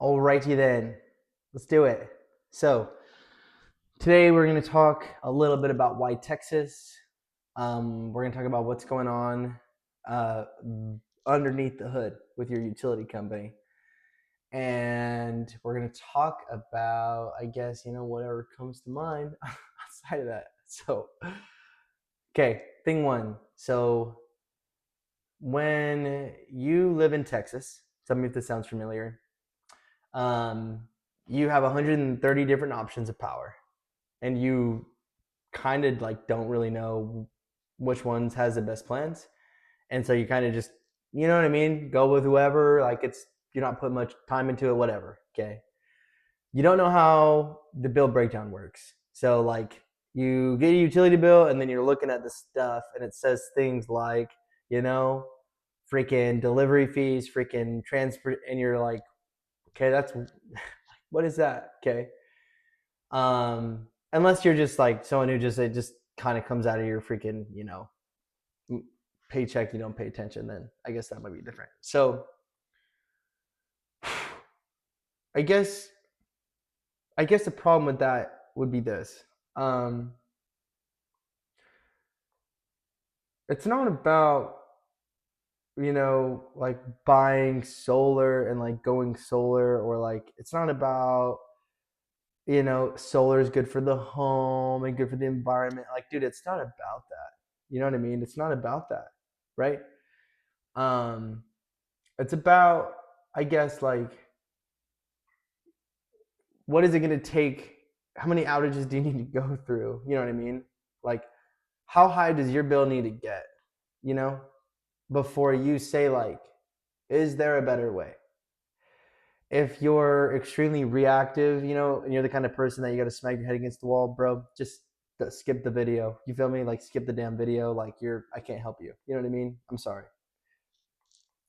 Alrighty then, let's do it. So today we're going to talk a little bit about why Texas. We're going to talk about what's going on uh, underneath the hood with your utility company, and we're going to talk about, I guess, whatever comes to mind outside of that. So, okay, thing one. So when you live in Texas, tell me if this sounds familiar. Um, you have 130 different options of power, and you kind of like don't really know which ones has the best plans, and so you kind of just, you know what I mean, go with whoever. Like it's you're not putting much time into it, whatever. Okay, you don't know how the bill breakdown works, so like you get a utility bill, and then you're looking at the stuff, and it says things like, you know, freaking delivery fees, freaking transport, and you're like, okay, that's what is that? Okay. Unless you're just like someone who just, it just kind of comes out of your freaking, paycheck, you don't pay attention, then I guess that might be different. So I guess I guess the problem with that would be this. Um, it's not about, like buying solar and like going solar, or like it's not about, solar is good for the home and good for the environment. Like, dude, it's not about that. You know what I mean? It's not about that, right? Um, it's about, I guess, like, what is it going to take? How many outages do you need to go through? You know what I mean? Like, how high does your bill need to get, you know, before you say, like, is there a better way? If you're extremely reactive, and you're the kind of person that you got to smack your head against the wall, bro, just skip the video. You feel me? Like, skip the damn video. Like, I can't help you. You know what I mean? I'm sorry.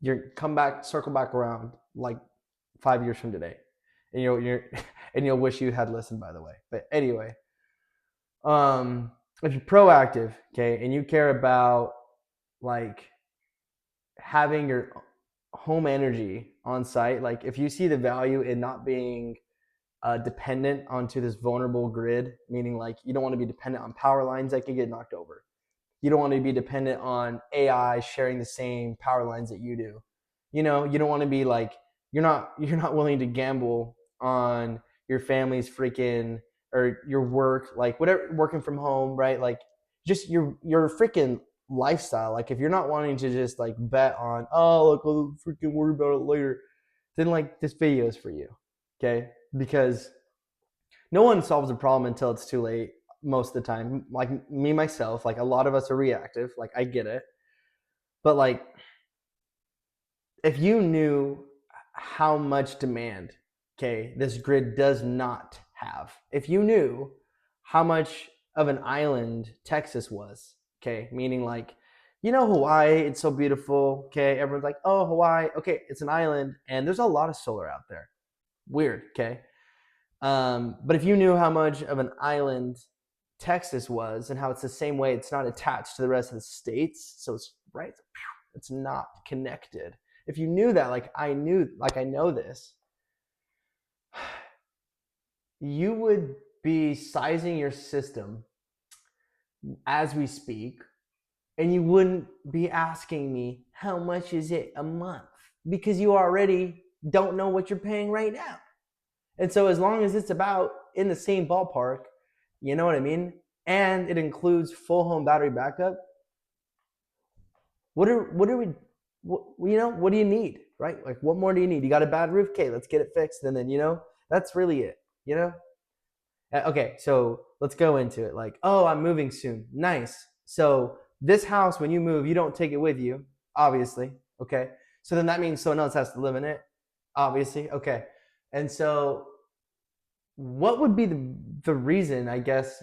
You're come back, circle back around like 5 years from today, and and you'll wish you had listened. By the way, but anyway, if you're proactive, okay, and you care about like having your home energy on site, like if you see the value in not being dependent onto this vulnerable grid, meaning like you don't want to be dependent on power lines that can get knocked over. You don't want to be dependent on AI sharing the same power lines that you do. You don't want to be like, you're not willing to gamble on your family's freaking, or your work, like whatever, working from home, right? Like just your freaking lifestyle. Like if you're not wanting to just like bet on, oh look, we'll freaking worry about it later, then like this video is for you. Okay? Because no one solves a problem until it's too late most of the time. Like me myself, like a lot of us are reactive, like I get it. But like if you knew how much demand, okay, this grid does not have. If you knew how much of an island Texas was, okay, meaning like, Hawaii, it's so beautiful, okay, everyone's like, oh, Hawaii, okay, it's an island and there's a lot of solar out there. Weird, okay. But if you knew how much of an island Texas was, and how it's the same way, it's not attached to the rest of the states, so it's right, it's not connected. If you knew that, like I know this, you would be sizing your system as we speak, and you wouldn't be asking me how much is it a month, because you already don't know what you're paying right now. And so as long as it's about in the same ballpark, you know what I mean? And it includes full home battery backup. What are we what do you need, right? Like what more do you need? You got a bad roof, okay, let's get it fixed, and then that's really it, you know? Okay, so let's go into it. Like, oh, I'm moving soon. Nice. So this house, when you move, you don't take it with you, obviously. Okay. So then that means someone else has to live in it, obviously. Okay. And so what would be the reason, I guess,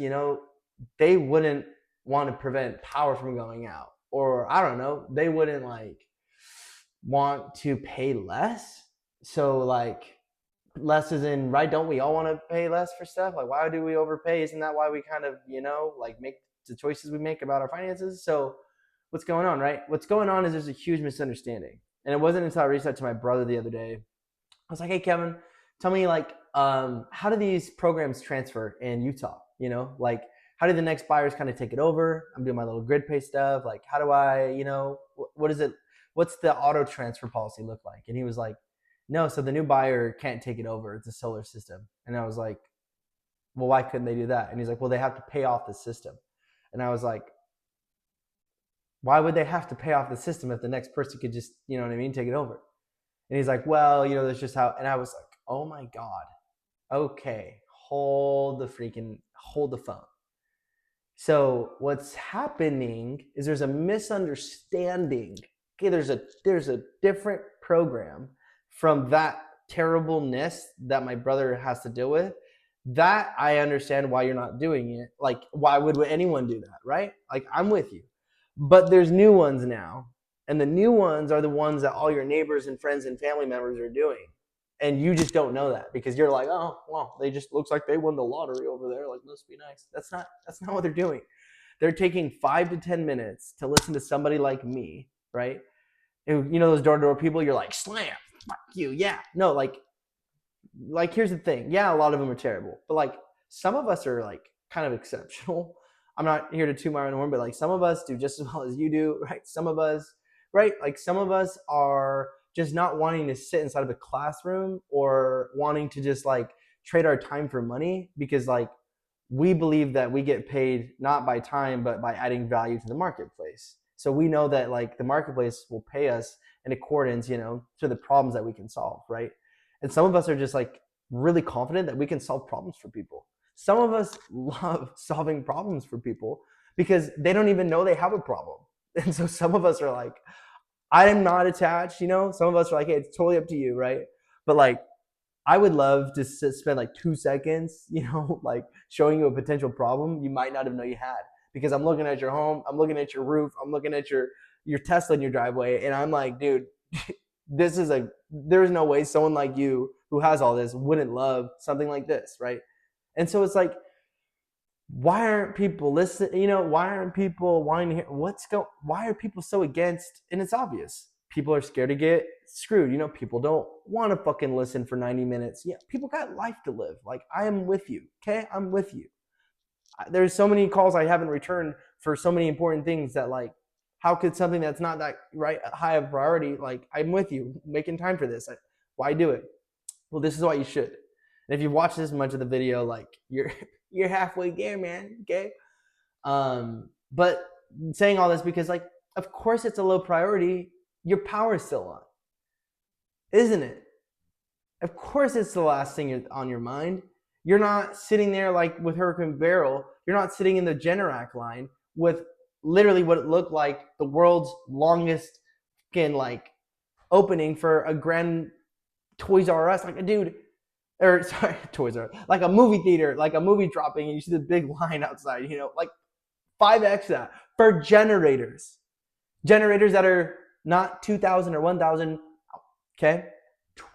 they wouldn't want to prevent power from going out? Or I don't know, they wouldn't like want to pay less. So like less is in, right, don't we all want to pay less for stuff? Like why do we overpay? Isn't that why we kind of, like make the choices we make about our finances? So what's going on, right? What's going on is there's a huge misunderstanding. And it wasn't until I reached out to my brother the other day. I was like, hey Kevin, tell me like how do these programs transfer in Utah? You know, like how do the next buyers kind of take it over? I'm doing my little grid pay stuff. Like how do I, you know, what is it? What's the auto transfer policy look like? And he was like, no, so the new buyer can't take it over. It's a solar system. And I was like, well, why couldn't they do that? And he's like, well, they have to pay off the system. And I was like, why would they have to pay off the system if the next person could just, you know what I mean, take it over? And he's like, well, you know, that's just how. And I was like, oh my God. Okay, hold the phone. So what's happening is there's a misunderstanding. Okay, there's a different program from that terribleness that my brother has to deal with. That I understand why you're not doing it. Like, why would anyone do that, right? Like, I'm with you. But there's new ones now. And the new ones are the ones that all your neighbors and friends and family members are doing. And you just don't know that because you're like, oh, well, they just looks like they won the lottery over there. Like, must be nice. That's not what they're doing. They're taking 5 to 10 minutes to listen to somebody like me, right? And you know those door-to-door people, you're like, slam, fuck you, yeah. No, like here's the thing. Yeah, a lot of them are terrible, but like some of us are like kind of exceptional. I'm not here to toot my own horn, but like some of us do just as well as you do, right? Some of us, right? Like some of us are just not wanting to sit inside of a classroom or wanting to just like trade our time for money because like we believe that we get paid not by time but by adding value to the marketplace. So we know that like the marketplace will pay us in accordance, you know, to the problems that we can solve, right? And some of us are just like really confident that we can solve problems for people. Some of us love solving problems for people because they don't even know they have a problem. And so some of us are like, I am not attached, you know? Some of us are like, hey, it's totally up to you, right? But like, I would love to spend like 2 seconds, you know, like showing you a potential problem you might not have known you had. Because I'm looking at your home, I'm looking at your roof, I'm looking at your Tesla in your driveway, and I'm like, dude, there's no way someone like you who has all this wouldn't love something like this, right? And so it's like, why aren't people listening? You know, why aren't people wanting to hear why are people so against? And it's obvious. People are scared to get screwed. You know, people don't want to fucking listen for 90 minutes. Yeah, people got life to live. Like, I am with you. Okay, I'm with you. There's so many calls I haven't returned for so many important things that like, how could something that's not that right high of priority, like, I'm with you, making time for this. Why do it? Well, this is why you should. And if you've watched this much of the video, like you're halfway there, man. Okay. But saying all this because like, of course it's a low priority. Your power is still on, isn't it? Of course it's the last thing on your mind. You're not sitting there like with Hurricane Barrel. You're not sitting in the Generac line with literally what it looked like the world's longest fucking like opening for a grand Toys R Us. Like a dude, or sorry, Toys R Us, like a movie theater, like a movie dropping, and you see the big line outside, you know, like 5x that for generators that are not 2,000 or 1,000, okay,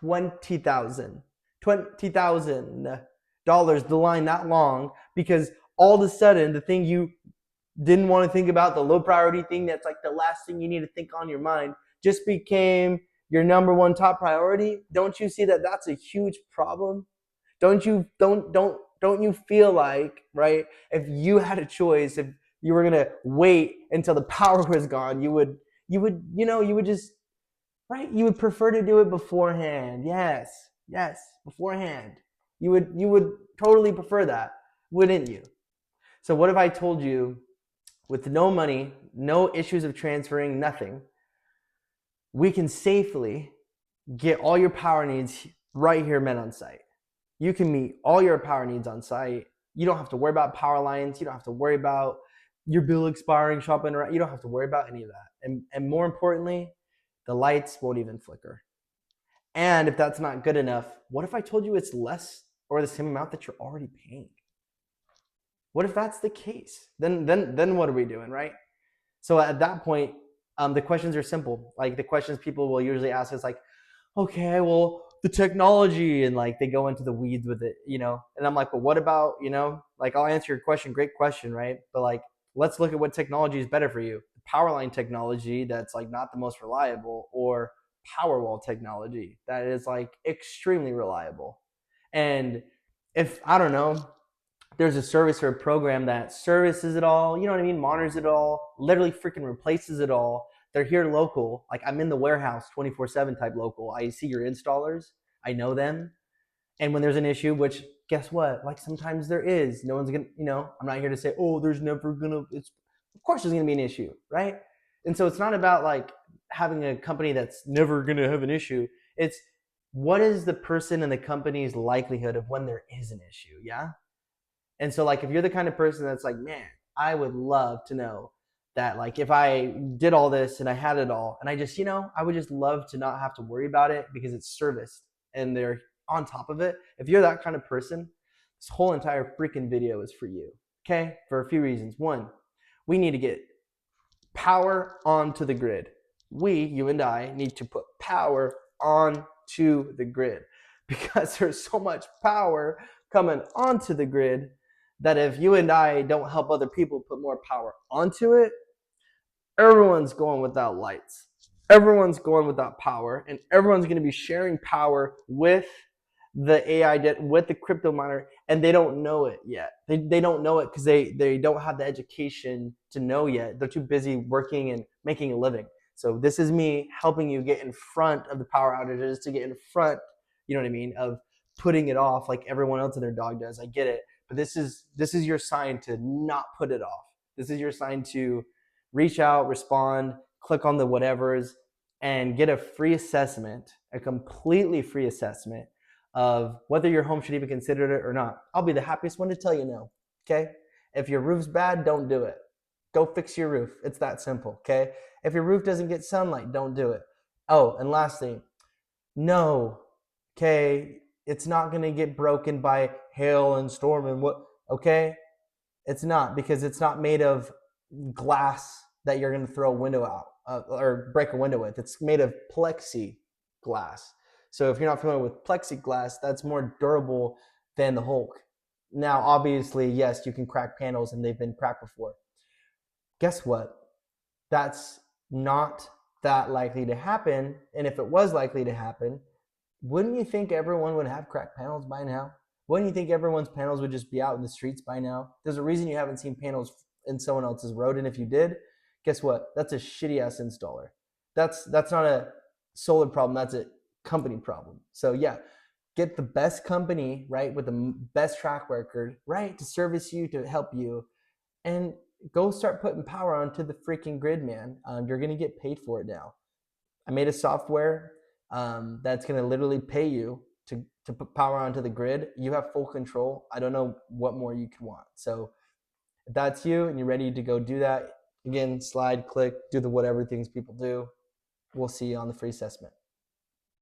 $20,000, the line that long, because all of a sudden the thing you didn't want to think about, the low priority thing that's like the last thing you need to think on your mind, just became your number one top priority. Don't you see that that's a huge problem? Don't you feel like, right, if you had a choice, if you were gonna wait until the power was gone, you would just, right, you would prefer to do it beforehand. Yes, beforehand. You would totally prefer that, wouldn't you? So what if I told you, with no money, no issues of transferring, nothing, we can safely get all your power needs right here met on site. You can meet all your power needs on site. You don't have to worry about power lines. You don't have to worry about your bill expiring, shopping around. You don't have to worry about any of that. And more importantly, the lights won't even flicker. And if that's not good enough, what if I told you it's less or the same amount that you're already paying? What if that's the case? Then what are we doing, right? So at that point, the questions are simple. Like the questions people will usually ask is like, okay, well, the technology, and like they go into the weeds with it, you know. And I'm like, but what about, you know, like I'll answer your question, great question, right? But like, let's look at what technology is better for you. Power line technology that's like not the most reliable, or Powerwall technology that is like extremely reliable. And if, I don't know, there's a service or a program that services it all, you know what I mean, monitors it all, literally freaking replaces it all. They're here local. Like I'm in the warehouse 24/7 type local. I see your installers. I know them. And when there's an issue, which guess what? Like sometimes there is. No one's gonna, I'm not here to say, oh, there's never gonna. It's of course there's gonna be an issue, right? And so it's not about like having a company that's never gonna have an issue. It's what is the person and the company's likelihood of when there is an issue, yeah? And so like if you're the kind of person that's like, man, I would love to know that like if I did all this and I had it all and I just, I would just love to not have to worry about it because it's serviced and they're on top of it. If you're that kind of person, this whole entire freaking video is for you. Okay? For a few reasons. One, we need to get power onto the grid. You and I, need to put power onto the grid because there's so much power coming onto the grid that if you and I don't help other people put more power onto it, everyone's going without lights. Everyone's going without power, and everyone's going to be sharing power with the AI, with the crypto miner, and they don't know it yet. They don't know it because they don't have the education to know yet. They're too busy working and making a living. So this is me helping you get in front of the power outages, to get in front, you know what I mean, of putting it off like everyone else and their dog does. I get it. But this is your sign to not put it off. This is your sign to reach out, respond, click on the whatevers, and get a free assessment, a completely free assessment of whether your home should even consider it or not. I'll be the happiest one to tell you no. Okay? If your roof's bad, don't do it. Go fix your roof. It's that simple. Okay? If your roof doesn't get sunlight, don't do it. Oh, and last thing, no. Okay? It's not going to get broken by hail and storm and what. Okay? It's not, because it's not made of glass that you're going to throw a window out or break a window with. It's made of plexiglass. So if you're not familiar with plexiglass, that's more durable than the Hulk. Now, obviously, yes, you can crack panels and they've been cracked before. Guess what? That's not that likely to happen. And if it was likely to happen, wouldn't you think everyone would have cracked panels by now? Wouldn't you think everyone's panels would just be out in the streets by now? There's a reason you haven't seen panels in someone else's road, and if you did, guess what? That's a shitty ass installer. That's not a solar problem. That's a company problem. So yeah, get the best company, right, with the best track record, right, to service you, to help you, and go start putting power onto the freaking grid, man. You're gonna get paid for it now. I made a software that's going to literally pay you to put power onto the grid. You have full control. I don't know what more you could want. So if that's you and you're ready to go do that, again, slide, click, do the whatever things people do. We'll see you on the free assessment.